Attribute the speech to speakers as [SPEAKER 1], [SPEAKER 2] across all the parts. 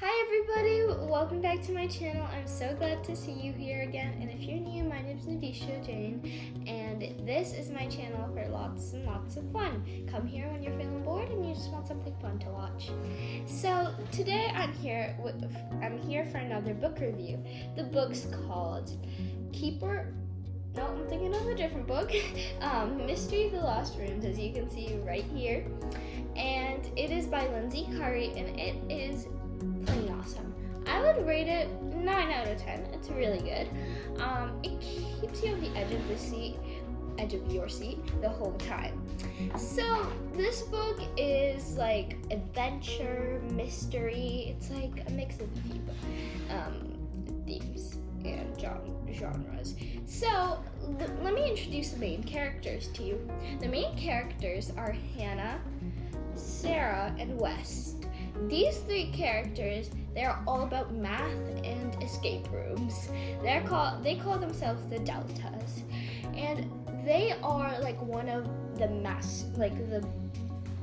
[SPEAKER 1] Hi everybody, welcome back to my channel. I'm so glad to see you here again, and if you're new, my name is Navisha Jane, and this is my channel for lots and lots of fun. Come here when you're feeling bored and you just want something fun to watch. So today I'm here for another book review. The book's called I'm thinking of a different book. Mystery of the Lost Rooms, as you can see right here, and it is by Lindsey Curry, and it is pretty awesome. I would rate it 9 out of 10. It's really good. It keeps you on the edge of your seat the whole time. So this book is like adventure, mystery. It's like a mix of a few themes and genres. So let me introduce the main characters to you. The main characters are Hannah, Sarah, and West. These three characters, they're all about math and escape rooms. They call themselves the Deltas, and they are like one of the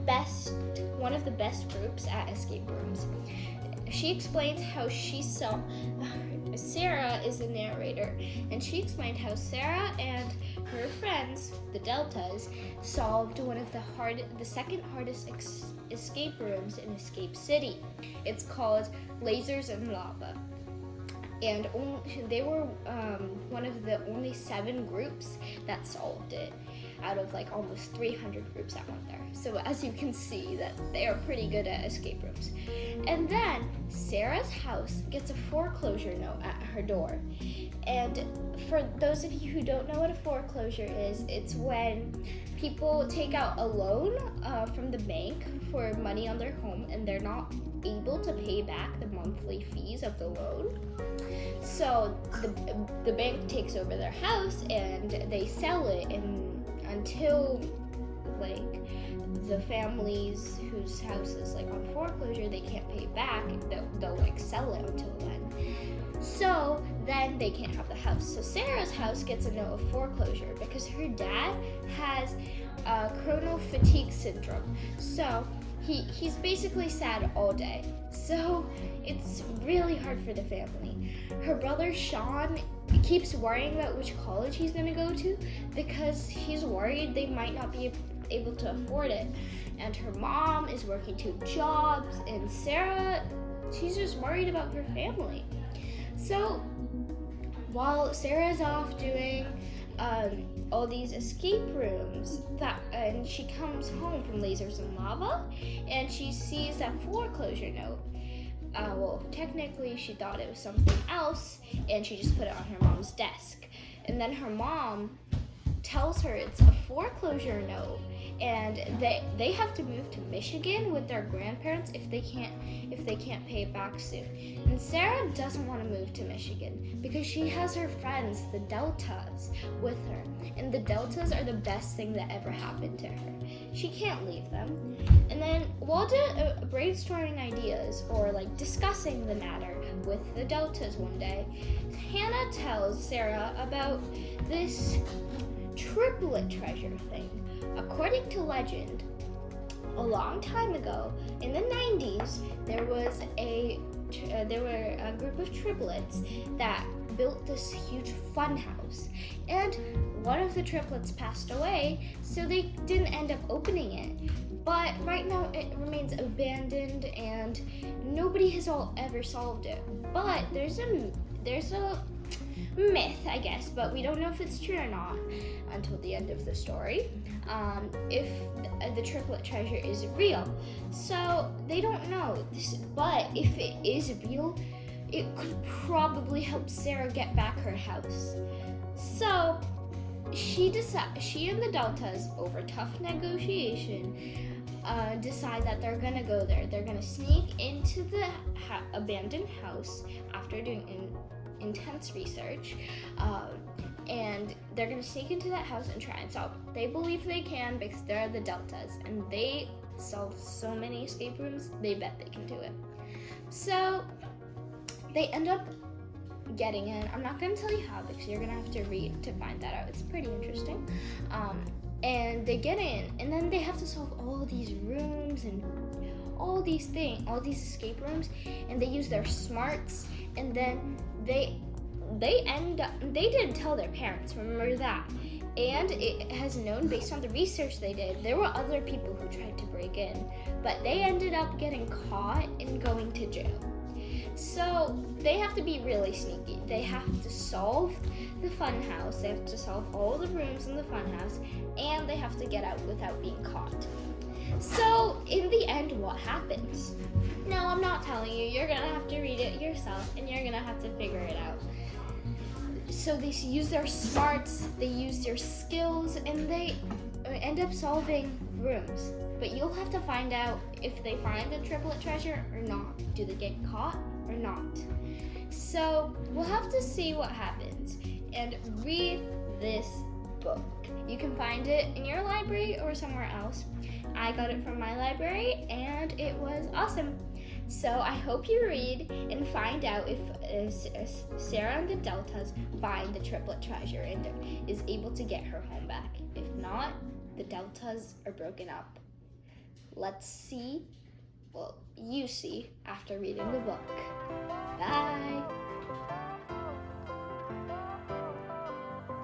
[SPEAKER 1] best groups at escape rooms. She explains how Sarah is the narrator, and she explained how Sarah and her friends, the Deltas, solved one of the second hardest escape rooms in Escape City. It's called Lasers and Lava, and they were one of the only 7 groups that solved it out of like almost 300 groups that went there. So as you can see, that they are pretty good at escape rooms. And then Sarah's house gets a foreclosure note at her door. And for those of you who don't know what a foreclosure is, it's when people take out a loan from the bank for money on their home, and they're not able to pay back the monthly fees of the loan. So the bank takes over their house and they sell it, and until like the families whose house is like on foreclosure, they can't pay back, they'll like sell it until then. So then they can't have the house. So Sarah's house gets a note of foreclosure because her dad has chrono fatigue syndrome. So he's basically sad all day. So it's really hard for the family. Her brother Sean keeps worrying about which college he's going to go to because he's worried they might not be able to afford it. And her mom is working 2 jobs, and Sarah, she's just worried about her family. So while Sarah's off doing all these escape rooms, and she comes home from Lasers and Lava, and she sees that foreclosure note. Technically she thought it was something else, and she just put it on her mom's desk. And then her mom tells her it's a foreclosure note, and they have to move to Michigan with their grandparents if they can't pay it back soon. And Sarah doesn't want to move to Michigan because she has her friends, the Deltas, with her, and the Deltas are the best thing that ever happened to her. She can't leave them. And then while brainstorming ideas or like discussing the matter with the Deltas one day, Hannah tells Sarah about this triplet treasure thing. According to legend, a long time ago in the 90s, there were a group of triplets that built this huge fun house, and one of the triplets passed away, so they didn't end up opening it. But right now it remains abandoned and nobody has ever solved it. But there's a myth, I guess, but we don't know if it's true or not until the end of the story, if the triplet treasure is real. So they don't know this, but if it is real, it could probably help Sarah get back her house. So she and the Deltas, over tough negotiation, decide that they're gonna go there. They're gonna sneak into the abandoned house after doing intense research, and they're gonna sneak into that house and try and solve it. They believe they can because they're the Deltas, and they solve so many escape rooms, they bet they can do it. So they end up getting in. I'm not gonna tell you how because you're gonna have to read to find that out. It's pretty interesting. And they get in, and then they have to solve all these rooms and all these escape rooms, and they use their smarts, and then they didn't tell their parents, remember that. And it has known, based on the research they did, there were other people who tried to break in, but they ended up getting caught and going to jail. So they have to be really sneaky. They have to solve the fun house, they have to solve all the rooms in the fun house, and they have to get out without being caught. So in the end, what happens? No, I'm not telling you. You're gonna have to read it yourself, and you're gonna have to figure it out. So they use their smarts, they use their skills, and they end up solving rooms. But you'll have to find out if they find the triplet treasure or not. Do they get caught or not? So we'll have to see what happens and read this book. You can find it in your library or somewhere else. I got it from my library and it was awesome. So I hope you read and find out if Sarah and the Deltas find the triplet treasure and is able to get her home back. If not, the Deltas are broken up. Let's see. Well, you see after reading the book. Bye.